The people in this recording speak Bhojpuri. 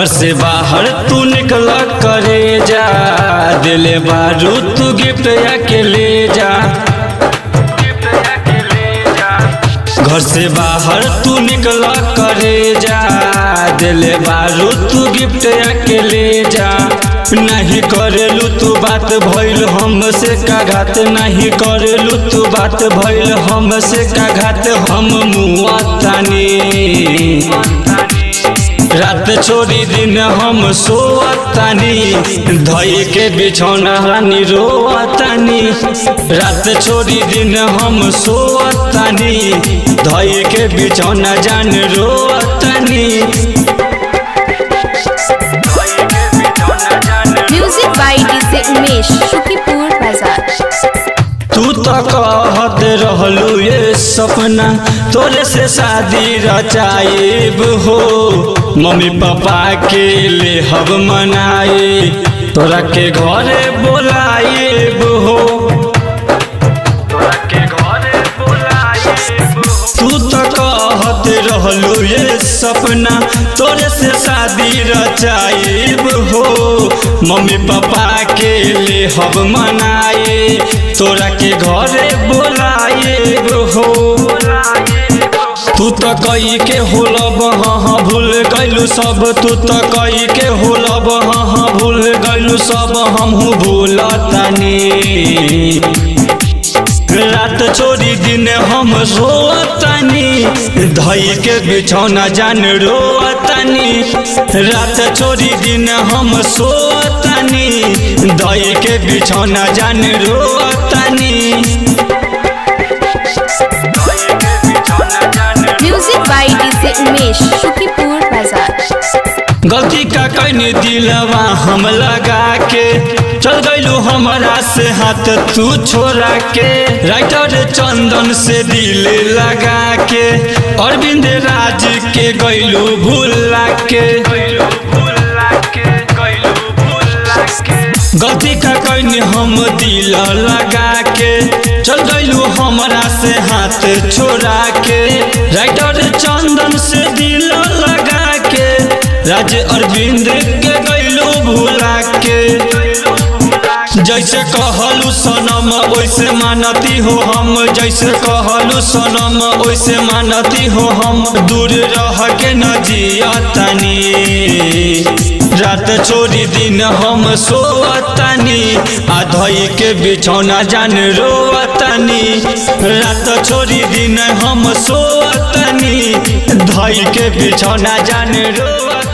से बाहर तू निकल करे जा, दिले बारू तू गिफ्ट आके ले जा। घर से बाहर तू निकल करे जा, दिले बारू तू गिफ्ट आके ले जा। नहीं करेलू तू बात भइल हमसे का घात, नहीं करेलू तू बात भइल हमसे का घात। हम मुआ तानी रात छोड़ी दिन हम सोतानी, धई के बिछौना रानी रोतानी। रात छोड़ी दिन हम सोतानी, धई के बिछौना जान रोतानी। Music by DJ Umesh, Shukipur Bazar. तू तो कहत रहलू ये सपना तोरे से शादी रचाइब हो, मम्मी पापा के ले हब मनाए, तोरा के घरे बोलाइब हो। तू तो कहत रहलू ये सपना तोरे से शादी रचाइब हो, मम्मी पापा के ले हब मनाए, तोरा के घरे बोलाइब हो। तू तो कई के होलब हाँ भूल गइलू सब, तू तो कई के होलब हाँ भूल गइलू सब। हमहू भूलतानी रात छोड़ी दिन हम रोतानी, धई के बिछौना जान रोतानी। रात छोड़ी दिन हम सोतानी, धई के बिछौना जान रोतानी। Music by DJ Umesh, Shukipur Bazar. गलती का कहीं दिलवा हम लगा के, चल गइलू हमारा से हाथ तू छोड़ा के। राइटर चंदन से दिल लगा के, अरविंद राज के गइलू भूला के। गलती का कहीं हम दिल लगा के, चल गइलू हमारा से हाथ छोड़ा के। राइटर चंदन से दिल लगा के, राज अरविंद के गइलू भूला के। जैसे कहलू सनम वैसे मानती हो हम, जैसे कहलू सनम वैसे मानती हो हम। दूर रह के न जियतानी, रात छोड़ी दिन हम सोतानी, आ धई के बिछौना जान रोतानी। रात छोड़ी दिन हम सोतानी, धई के बिछौना जान रोतानी।